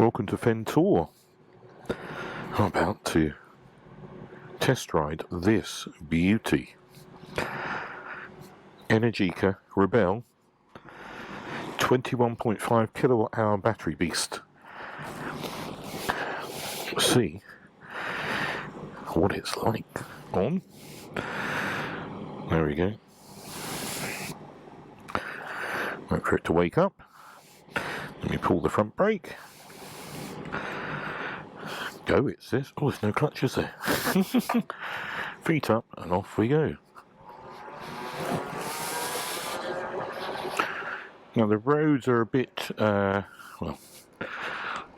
Welcome to Fentor. I'm about to test ride this beauty. Energica Ribelle 21.5 kilowatt hour battery beast. See what it's like on. There we go. Wait for it to wake up. Let me pull the front brake. Go, it says. Oh, there's no clutches there. Feet up and off we go. Now the roads are a bit, well,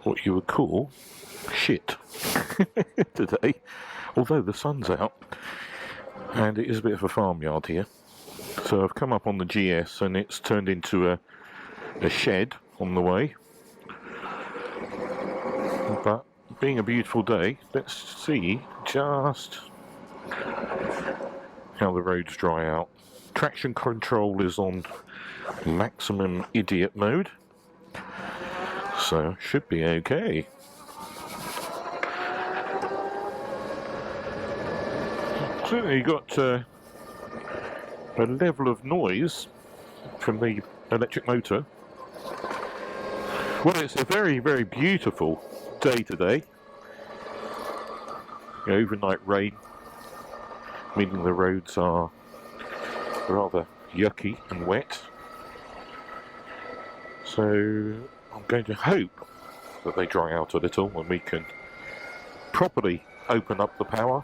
what you would call shit today, although the sun's out and it is a bit of a farmyard here. So I've come up on the GS and it's turned into a shed on the way. But being a beautiful day, let's see just how the roads dry out. Traction control is on maximum idiot mode, so should be okay. So you got a level of noise from the electric motor. Well, it's a very, very beautiful day today. Overnight rain, meaning the roads are rather yucky and wet. So I'm going to hope that they dry out a little and we can properly open up the power.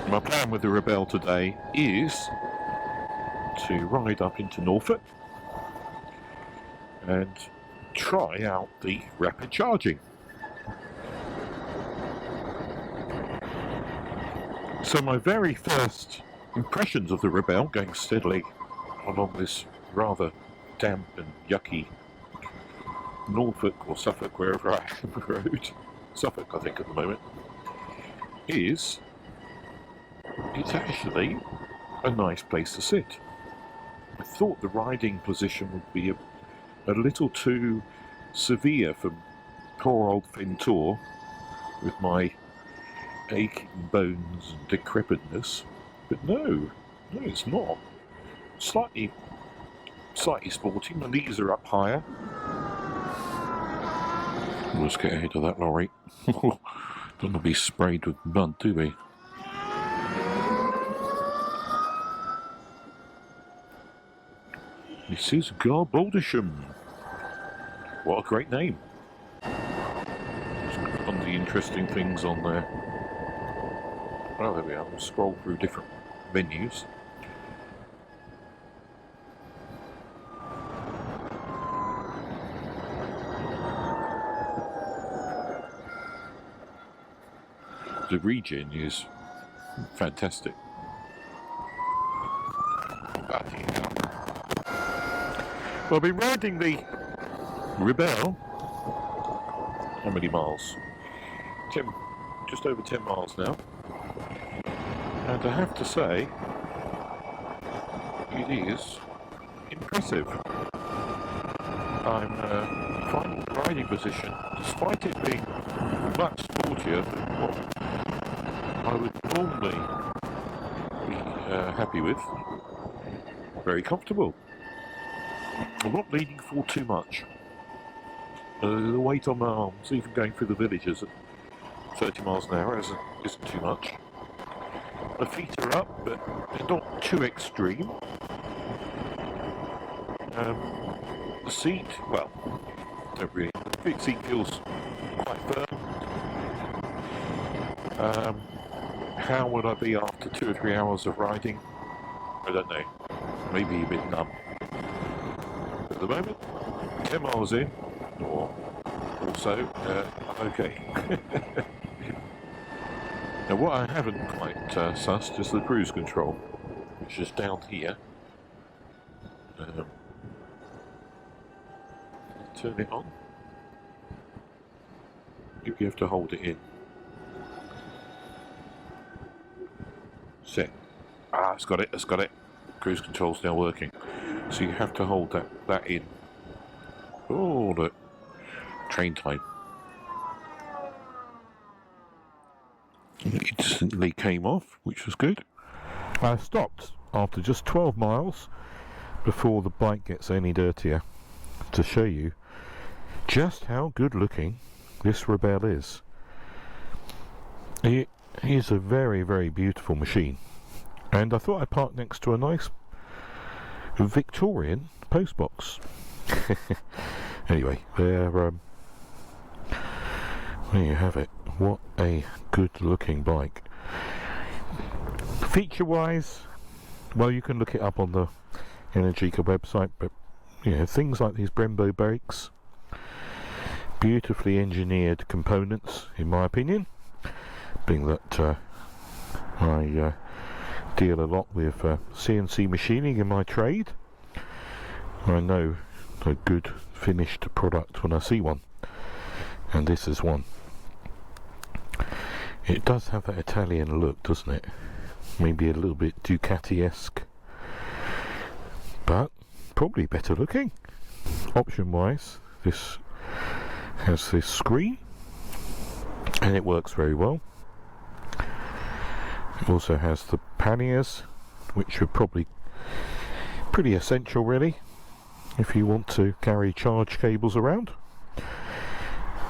My plan with the Ribelle today is to ride up into Norfolk and try out the rapid charging. So my very first impressions of the Ribelle, going steadily along this rather damp and yucky Norfolk or Suffolk, wherever I am, road, Suffolk I think at the moment, is it's actually a nice place to sit. I thought the riding position would be a little too severe for poor old Fentor with my aching bones and decrepitness, but no, it's not. Slightly sporty. My knees are up higher. Let's get ahead of that lorry. Don't want to be sprayed with mud, do we? This is Garboldisham. What a great name. Just put on the interesting things on there. Oh, there we are. We'll scroll through different menus. The regen is fantastic. Well, I've been riding the Ribelle. How many miles? Just over 10 miles now. And I have to say, it is impressive. I'm finding the riding position, despite it being much sportier than what I would normally be happy with. Very comfortable. I'm not leaning forward too much. The weight on my arms, even going through the villages at 30 miles an hour, isn't too much. My feet are up, but they're not too extreme. The seat, well, don't really. The seat feels quite firm. How would I be after 2 or 3 hours of riding? I don't know. Maybe a bit numb. At the moment, 10 miles in, or so, I'm okay. Now what I haven't quite sussed is the cruise control, which is down here. Turn it on. You have to hold it in. Set. It's got it. Cruise control's now working. So you have to hold that in. Oh, look. train time. It instantly came off, which was good. I stopped after just 12 miles before the bike gets any dirtier to show you just how good looking this Ribelle is. It is a very, very beautiful machine, and I thought I'd park next to a nice Victorian postbox. Anyway, there you have it. What a good looking bike. Feature wise, well, you can look it up on the Energica website, but you know, things like these Brembo brakes, beautifully engineered components in my opinion, being that I deal a lot with CNC machining in my trade. I know a good finished product when I see one, and this is one. It does have that Italian look, doesn't it? Maybe a little bit Ducati-esque, but probably better looking. Option wise, this has this screen and it works very well. It also has the panniers, which are probably pretty essential really if you want to carry charge cables around.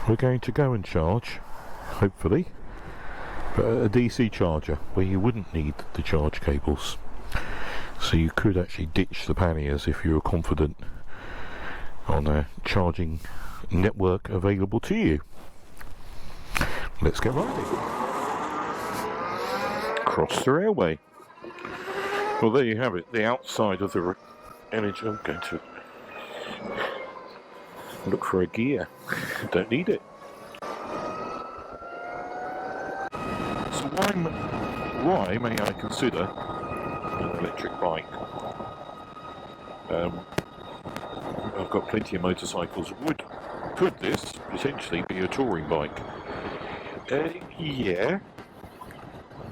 We're going to go and charge, hopefully, but a DC charger where you wouldn't need the charge cables, so you could actually ditch the panniers if you were confident on a charging network available to you. Let's get riding. Cross the railway. Well, there you have it, the outside of the Energy. I'm going to look for a gear. Don't need it. So why may I consider an electric bike? I've got plenty of motorcycles. Could this potentially be a touring bike? Yeah,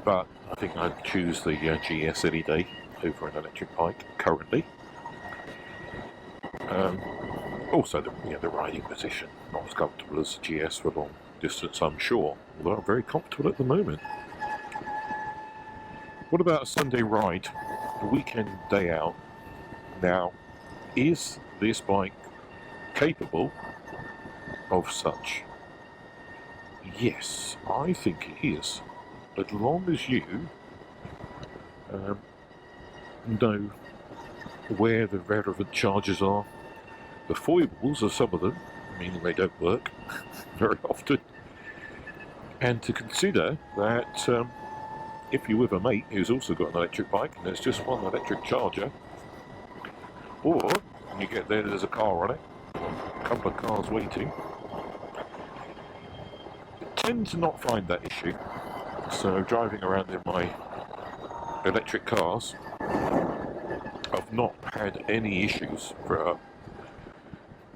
but I think I'd choose the GS any day over an electric bike currently. Also, the riding position, not as comfortable as the GS for long distance, I'm sure, although I'm very comfortable at the moment. What about a Sunday ride, a weekend day out? Now, is this bike capable of such? Yes, I think it is, as long as you know where the relevant charges are. The foibles of some of them, meaning they don't work very often, and to consider that if you're with a mate who's also got an electric bike and there's just one electric charger, or when you get there there's a car on it, a couple of cars waiting, I tend to not find that issue. So driving around in my electric cars, I've not had any issues for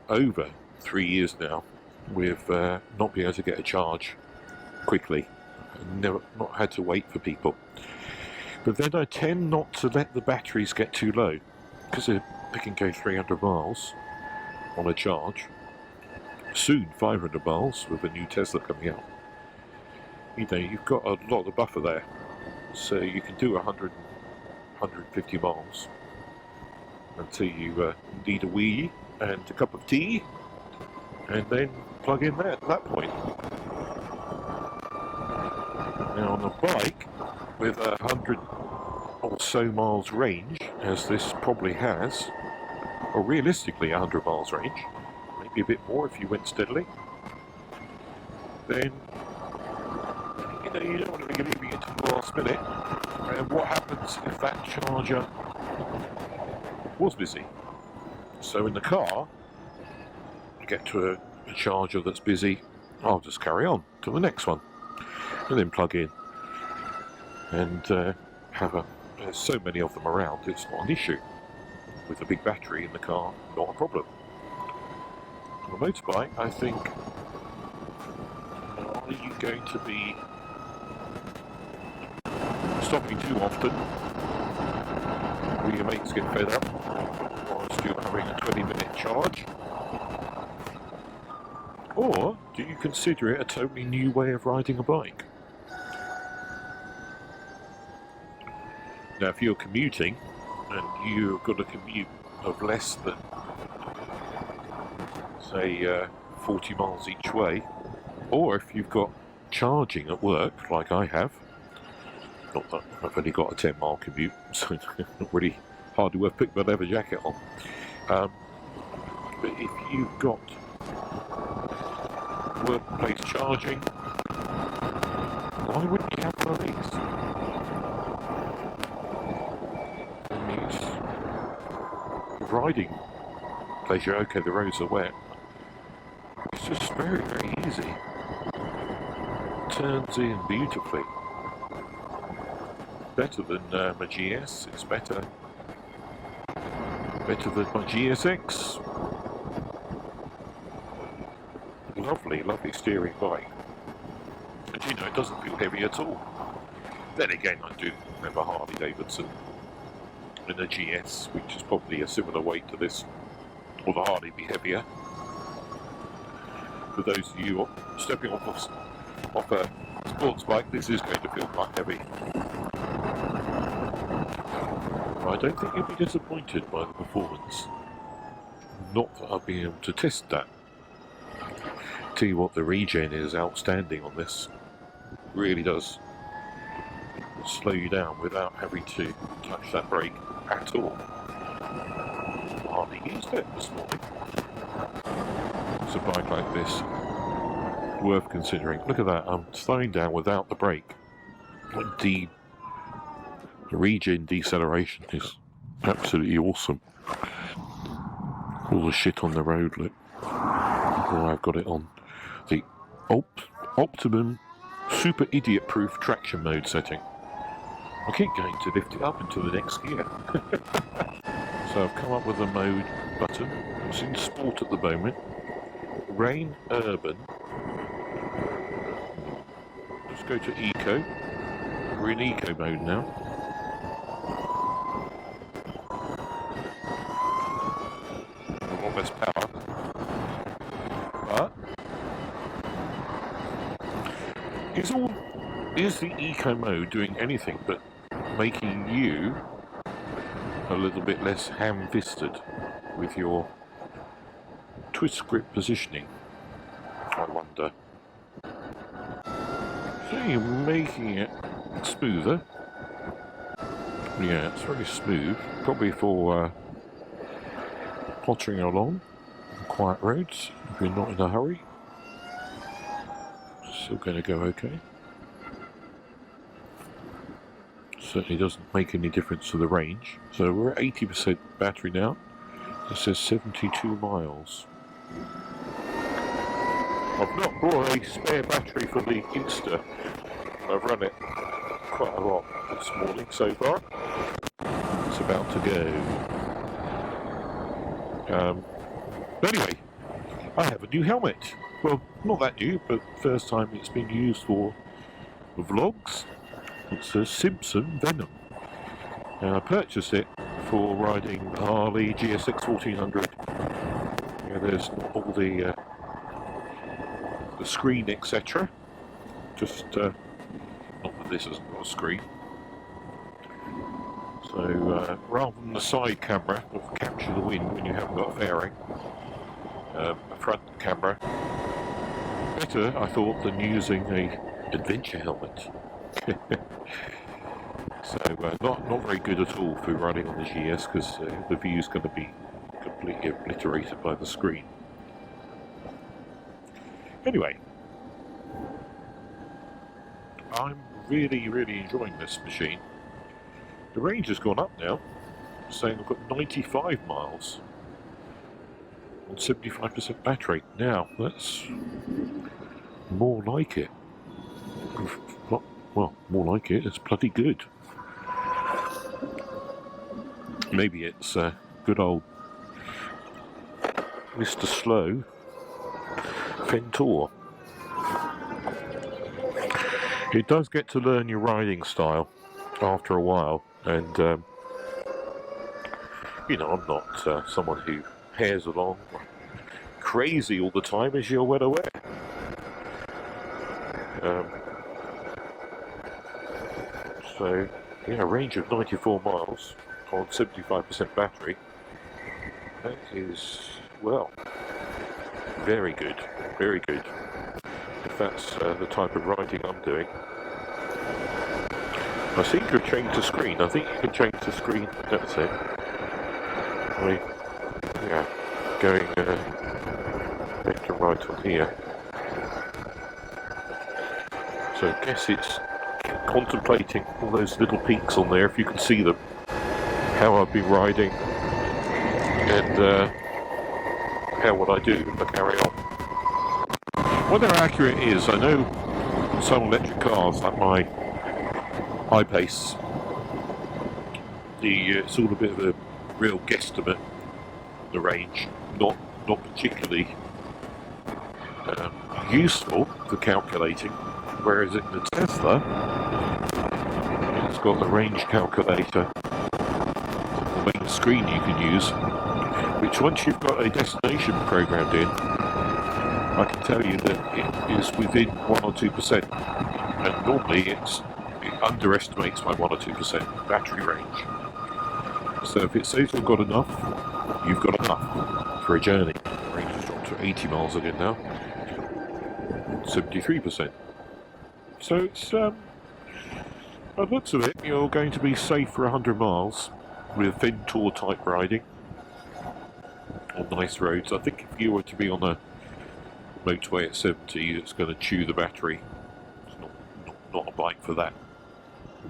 over 3 years now with not being able to get a charge quickly. I've not had to wait for people. But then I tend not to let the batteries get too low, because they can go 300 miles on a charge. Soon 500 miles with a new Tesla coming out. You know, you've got a lot of buffer there, so you can do 100, 150 miles until you need a wee and a cup of tea, and then plug in there at that point. Now on a bike with 100 or so miles range, as this probably has, or realistically 100 miles range, maybe a bit more if you went steadily, then you don't want to be leaving it to the last minute. And what happens if that charger was busy? So in the car, you get to a charger that's busy, I'll just carry on to the next one and then plug in, and there's so many of them around, it's not an issue. With a big battery in the car, not a problem. On a motorbike, I think, are you going to be stopping too often will your mates get fed up whilst you're having a 20-minute charge? Or do you consider it a totally new way of riding a bike? Now, if you're commuting and you've got a commute of less than, say, 40 miles each way, or if you've got charging at work, like I have, not that I've only got a 10-mile commute, so it's not really hardly worth putting my leather jacket on. But if you've got workplace charging, why wouldn't you have one of these? And riding pleasure, okay, the roads are wet. It's just very, very easy. Turns in beautifully. Better than my GS, it's better than my GSX. Lovely, lovely steering bike. And you know, it doesn't feel heavy at all. Then again, I do remember Harley Davidson in a GS, which is probably a similar weight to this, or the Harley be heavier. For those of you stepping off a sports bike, this is going to feel quite heavy. I don't think you'll be disappointed by the performance. Not that I'll be able to test that. Tell you what, the regen is outstanding on this. Really does slow you down without having to touch that brake at all. Hardly used it this morning. It's a bike like this, worth considering. Look at that, I'm slowing down without the brake. Indeed, the regen deceleration is absolutely awesome. All the shit on the road, look. Oh, I've got it on the optimum super idiot proof traction mode setting. I keep going to lift it up into the next gear. So I've come up with a mode button. It's in sport at the moment. Rain urban. Let's go to eco. We're in eco mode now. A lot less power. But is the eco mode doing anything but making you a little bit less ham-fisted with your twist grip positioning? I wonder. So you're making it smoother. Yeah, it's very smooth. Probably for pottering along quiet roads if you're not in a hurry. Still going to go okay. Certainly doesn't make any difference to the range. So we're at 80% battery now. It says 72 miles. I've not brought a spare battery for the Insta. I've run it quite a lot this morning so far. It's about to go. But anyway, I have a new helmet. Well, not that new, but first time it's been used for vlogs. It's a Simpson Venom. I purchased it for riding the Harley GSX 1400. Yeah, there's all the screen, etc. Just not that this hasn't got a screen. So rather than the side camera that will capture the wind when you haven't got a fairing, a front camera, better I thought than using a adventure helmet. So not very good at all for riding on the GS because the view's going to be completely obliterated by the screen. Anyway, I'm really enjoying this machine. The range has gone up now, saying I've got 95 miles on 75% battery. Now that's more like it. Well, more like it, it's bloody good. Maybe it's good old Mr. Slow Fentor. It does get to learn your riding style after a while, and you know, I'm not someone who hares along, crazy all the time, as you're well aware. So, yeah, a range of 94 miles on 75% battery. That is, well, very good, very good. If that's the type of riding I'm doing. I seem to have changed the screen. I think you can change the screen. That's it. Yeah, going left and right on here. So I guess it's contemplating all those little peaks on there, if you can see them, how I've been riding, and how would I do if I carry on. Whether accurate is, I know some electric cars, like my I-Pace, it's all a bit of a real guesstimate, the range, not particularly useful for calculating, whereas in the Tesla, it's got the range calculator, the main screen you can use, which once you've got a destination programmed in, I can tell you that it is within 1 or 2%, and normally it underestimates my 1 or 2% battery range. So if it says you've got enough, you've got enough for a journey. The range has dropped to 80 miles again now, 73%. So it's, by the looks of it, you're going to be safe for 100 miles with Ventour type riding on nice roads. I think if you were to be on a motorway at 70, it's going to chew the battery. It's not a bike for that,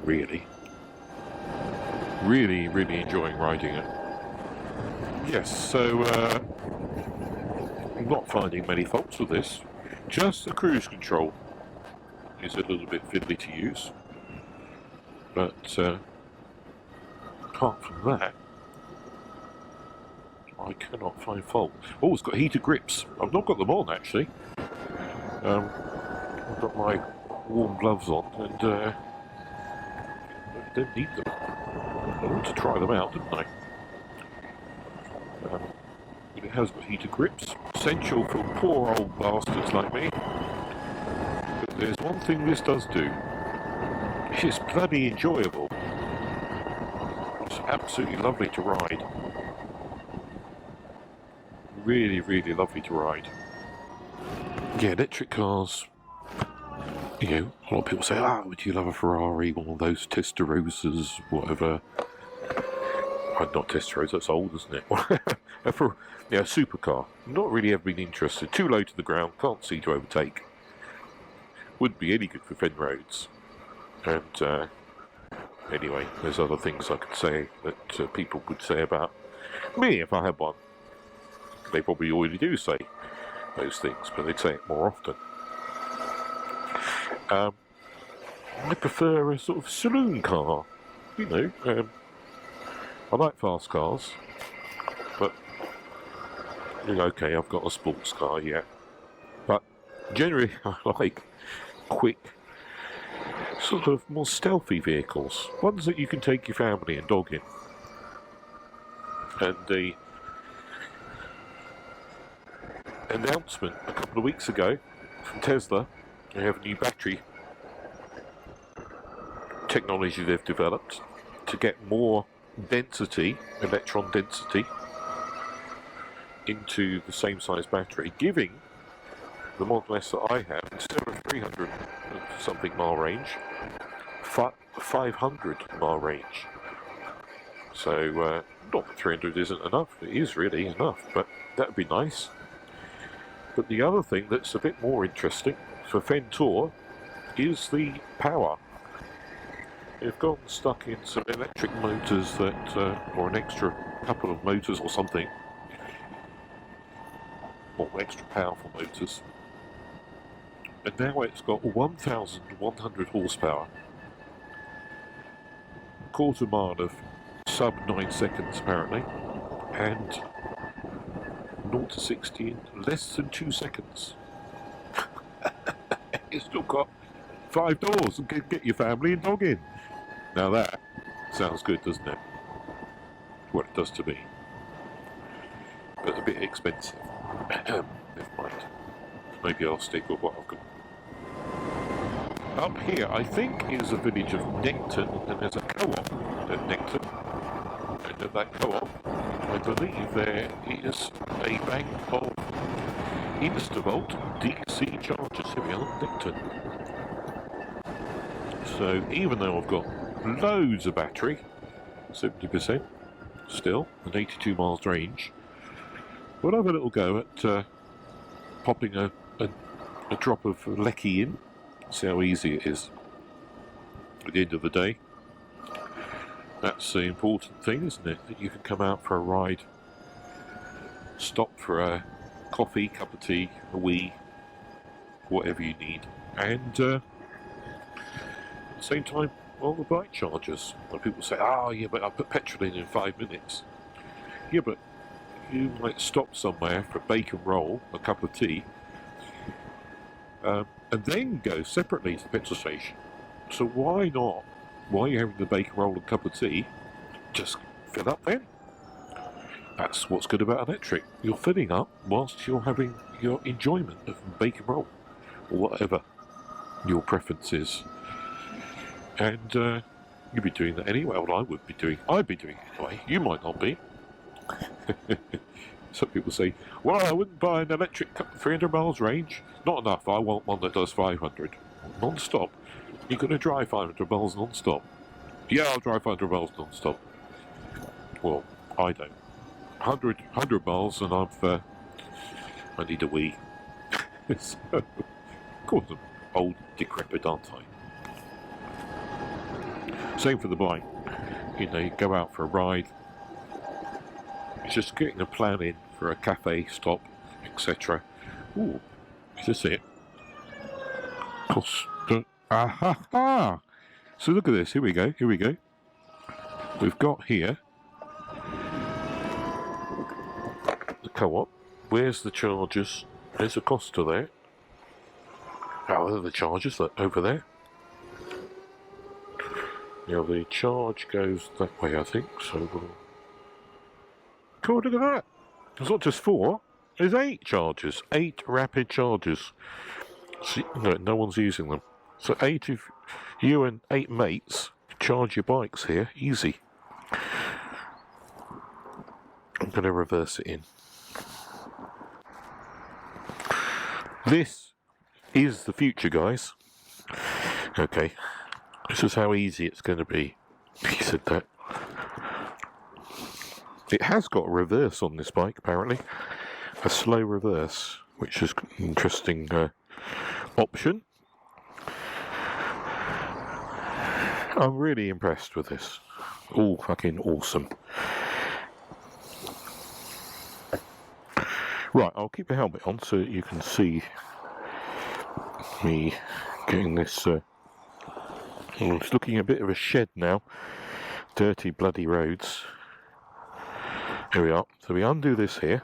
really. Really enjoying riding it. Yes, so I'm not finding many faults with this. Just the cruise control is a little bit fiddly to use, but apart from that, I cannot find fault. Oh, it's got heated grips. I've not got them on, actually. I've got my warm gloves on, and I don't need them. I want to try them out, didn't I? But it has got heated grips. Essential for poor old bastards like me. But there's one thing this does do. It's bloody enjoyable. It's absolutely lovely to ride. Really lovely to ride. Yeah, electric cars, you know, a lot of people say, would you love a Ferrari, one of those Testarosas, whatever. Not Testarossa, that's old, isn't it? A supercar. Not really ever been interested. Too low to the ground, can't see to overtake. Wouldn't be any good for fen roads. And anyway, there's other things I could say that people would say about me if I had one. They probably already do say those things, but they'd say it more often. I prefer a sort of saloon car, you know. I like fast cars, but okay, I've got a sports car, yeah. But generally, I like quick, sort of more stealthy vehicles, ones that you can take your family and dog in. And the announcement a couple of weeks ago from Tesla, they have a new battery technology they've developed to get more density, electron density, into the same size battery, giving the Model S that I have, instead of 300 something mile range, 500 mile range. So not that 300 isn't enough, it is really enough, but that would be nice. But the other thing that's a bit more interesting for Ventour is the power. They've gotten stuck in some electric motors that, or an extra couple of motors or something, or extra powerful motors. And now it's got 1,100 horsepower, quarter mile of sub 9 seconds apparently, and 0 to 60 in less than 2 seconds. It's still got 5 doors and get your family and dog in. Now that sounds good, doesn't it? Well, it does to me. But a bit expensive. Never mind. Maybe I'll stick with what I've got. Up here, I think, is a village of Necton, and there's a co-op at Necton. And at that co-op, I believe there is a bank of Instavolt DC chargers here on Necton. So even though I've got loads of battery, 70% still, and 82 miles range, we'll have a little go at popping a drop of lecky in, see how easy it is. At the end of the day, that's the important thing, isn't it? That you can come out for a ride, stop for a coffee, cup of tea, a wee, whatever you need, and at the same time, all the bike chargers. When people say, "Oh yeah, but I put petrol in 5 minutes." Yeah, but you might stop somewhere for a bacon roll, a cup of tea, and then go separately to the petrol station. So why not, while you're having the bacon roll and cup of tea, just fill up then? That's what's good about electric. You're filling up whilst you're having your enjoyment of bacon roll, or whatever your preference is. And you'd be doing that anyway. Well, I'd be doing it anyway. You might not be. Some people say, well, I wouldn't buy an electric 300 miles range. Not enough. I want one that does 500. Non-stop. You're going to drive 500 miles non-stop. Yeah, I'll drive 500 miles non-stop. Well, I don't. 100 miles and I need a wee. So, of course, I'm old, decrepit, aren't I? Same for the bike. You know, you go out for a ride. It's just getting a plan in for a cafe stop, etc. Ooh, is this it? Aha! So look at this. Here we go. We've got here the co-op. Where's the chargers? There's a Costa there. Oh, there are the chargers over there. Now the charge goes that way, I think. So cool, look at that. There's not just 4, there's 8 chargers. 8 rapid chargers. See, no one's using them. So 8 of you and 8 mates charge your bikes here, easy. I'm going to reverse it in. This is the future, guys. Okay, this is how easy it's going to be. He said that. It has got a reverse on this bike, apparently. A slow reverse, which is an interesting option. I'm really impressed with this. All fucking awesome. Right, I'll keep the helmet on so that you can see me getting this. I'm just looking at a bit of a shed now. Dirty bloody roads. Here we are. So we undo this here.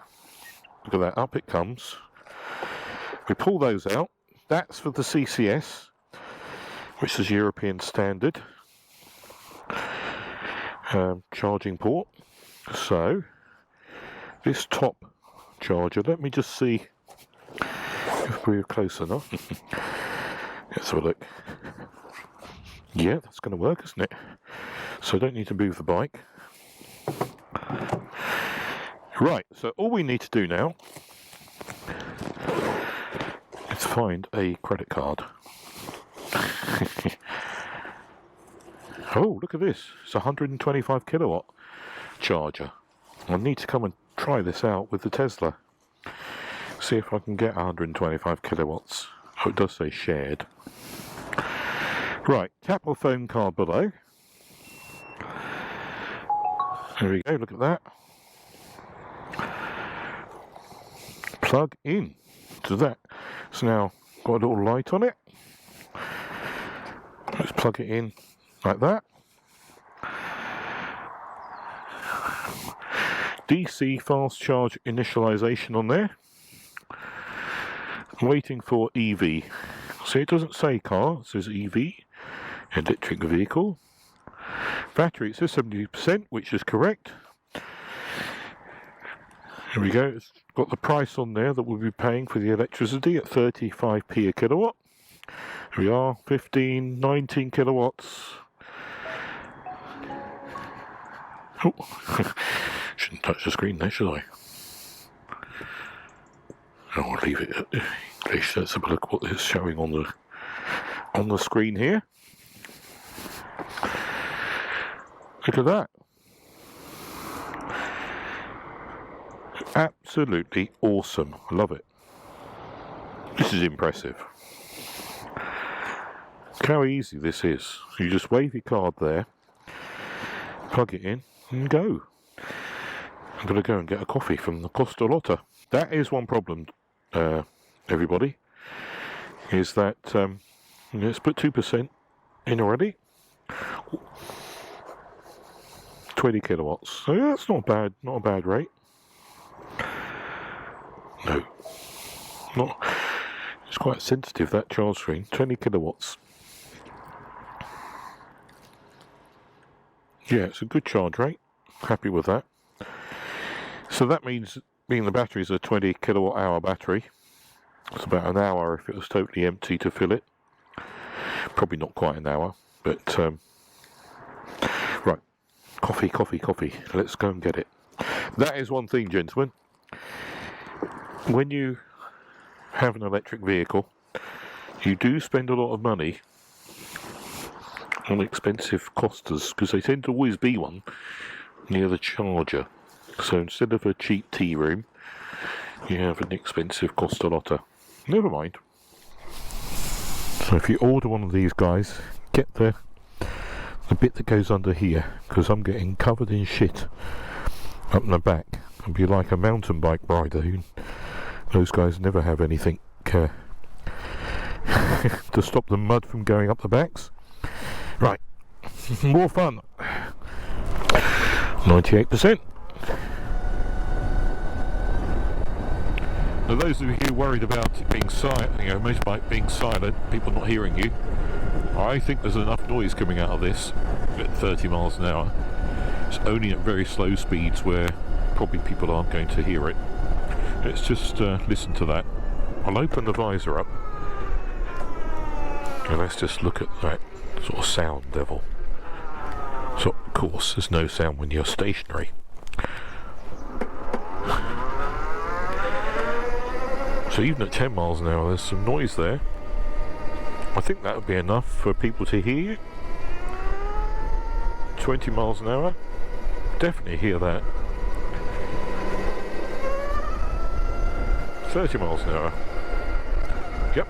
Look at that, up it comes. We pull those out. That's for the CCS, which is European standard charging port. So this top charger, let me just see if we're close enough. Let's have a look. Yeah, that's going to work, isn't it? So I don't need to move the bike. Right, so all we need to do now is find a credit card. Oh, look at this. It's a 125 kilowatt charger. I need to come and try this out with the Tesla. See if I can get 125 kilowatts. Oh, it does say shared. Right, tap or phone card below. There we go, look at that. Plug in to that. It's now got a little light on it. Let's plug it in like that. DC fast charge initialization on there. Waiting for EV. See, it doesn't say car, it says EV, electric vehicle. Battery, it says 70%, which is correct. Here we go, it's got the price on there that we'll be paying for the electricity at 35p a kilowatt. Here we are, 15, 19 kilowatts. Oh, shouldn't touch the screen there, should I? I'll leave it at least. Let's have a look what is showing on the screen here. Look at that. Absolutely awesome. Love it. This is impressive. Look how easy this is. You just wave your card there, plug it in, and go. I'm going to go and get a coffee from the Costa Lotta. That is one problem, everybody, is that, let's put 2% in already. 20 kilowatts. So yeah, that's not a bad rate. No. Not. It's quite sensitive, that charge screen. 20 kilowatts. Yeah, it's a good charge rate. Happy with that. So that means, being the battery is a 20 kilowatt hour battery, it's about an hour if it was totally empty to fill it. Probably not quite an hour, but right. Coffee. Let's go and get it. That is one thing, gentlemen. When you have an electric vehicle, you do spend a lot of money on expensive costers, because they tend to always be one near the charger. So instead of a cheap tea room, you have an expensive Costa Lotta. Never mind. So if you order one of these guys, get the bit that goes under here, because I'm getting covered in shit up in the back. I'd be like a mountain bike rider. Those guys never have anything to stop the mud from going up the backs. Right, more fun. 98%. Now, those of you worried about it being silent, motorbike being silent, people not hearing you, I think there's enough noise coming out of this at 30 miles an hour. It's only at very slow speeds where probably people aren't going to hear it. Let's just listen to that. I'll open the visor up and let's just look at that sort of sound level. So of course there's no sound when you're stationary. So even at 10 miles an hour there's some noise there. I think that would be enough for people to hear you. 20 miles an hour, definitely hear that. 30 miles an hour. Yep.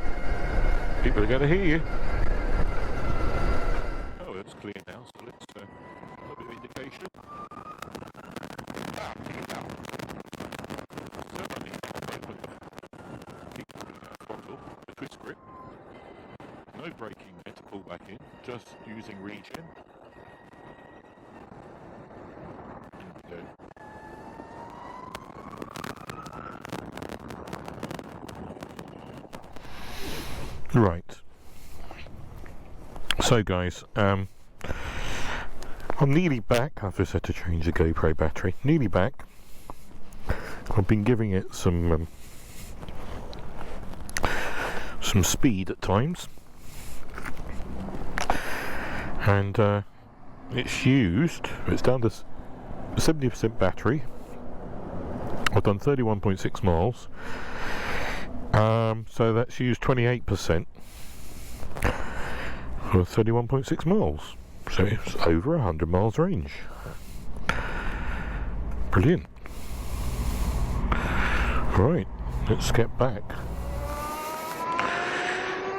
People are going to hear you. Oh, it's clear now, so let's a little bit of indication. Certainly open the throttle, the twist grip. No braking there to pull back in, just using regen. In we go. Right. So guys, I'm nearly back. I've just had to change the GoPro battery. Nearly back. I've been giving it some speed at times, and it's down to 70% battery. I've done 31.6 miles. So that's used 28% for 31.6 miles. So it's over 100 miles range. Brilliant. Right, let's get back.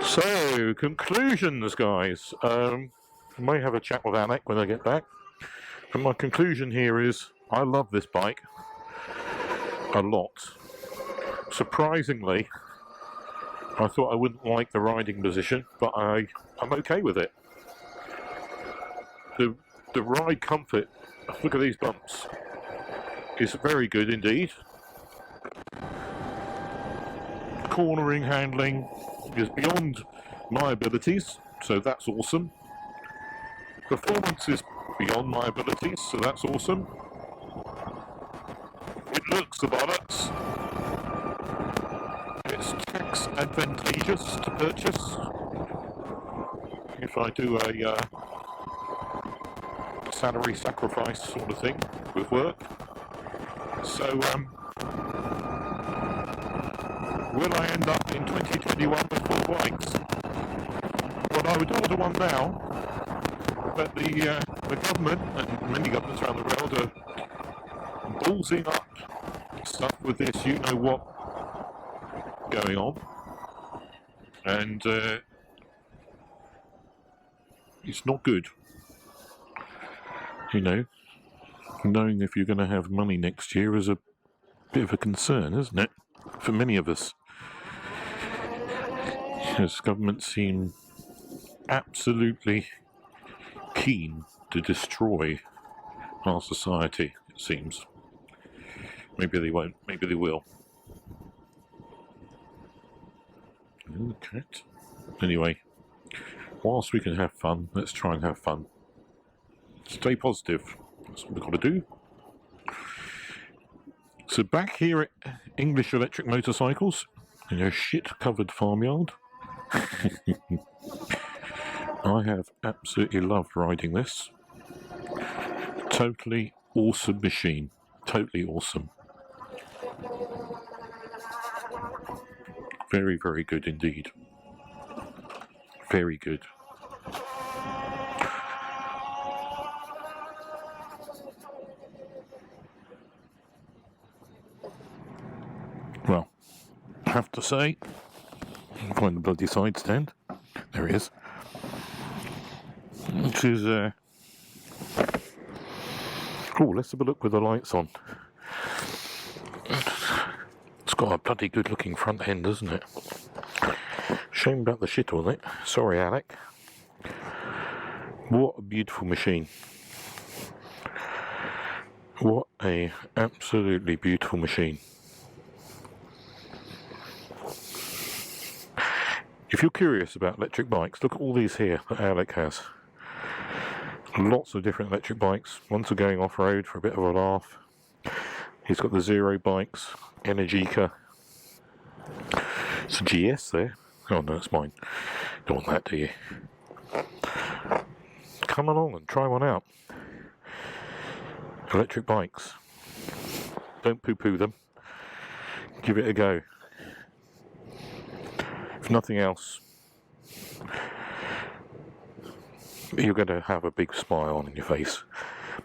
So, conclusions, guys. I may have a chat with Alec when I get back. But my conclusion here is, I love this bike a lot. Surprisingly, I thought I wouldn't like the riding position, but I'm okay with it. The ride comfort, look at these bumps, is very good indeed. Cornering handling is beyond my abilities, so that's awesome. Performance is beyond my abilities, so that's awesome. It looks the bollocks. It's tax advantageous to purchase if I do a salary sacrifice sort of thing with work. So, will I end up in 2021 with 4 bikes? Well, I would order one now, but the government, and many governments around the world, are ballsing up stuff with this you-know-what going on. And it's not good. You know, knowing if you're going to have money next year is a bit of a concern, isn't it? For many of us. Yes, governments seem absolutely keen to destroy our society, it seems. Maybe they won't, maybe they will. Oh, cat. Anyway, whilst we can have fun, let's try and have fun. Stay positive. That's what we've got to do. So back here at English Electric Motorcycles, in a shit-covered farmyard. I have absolutely loved riding this. Totally awesome machine. Totally awesome. Very, very good indeed. Very good. Well, I have to say, find the bloody side stand. There it is. Which is, oh, let's have a look with the lights on. It's got a bloody good looking front end, doesn't it? Shame about the shit on it. Sorry, Alec. What a beautiful machine. What a absolutely beautiful machine. If you're curious about electric bikes, look at all these here that Alec has. Lots of different electric bikes. Ones are going off-road for a bit of a laugh. He's got the Zero bikes, Energica. It's a GS there. Oh no, it's mine. Don't want that, do you? Come along and try one out. Electric bikes. Don't poo-poo them. Give it a go. If nothing else, you're going to have a big smile on your face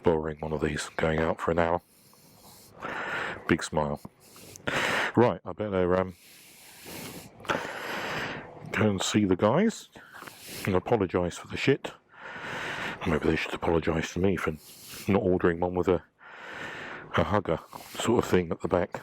borrowing one of these, going out for an hour. Big smile. Right, I better go and see the guys and apologise for the shit. Maybe they should apologise to me for not ordering one with a hugger sort of thing at the back.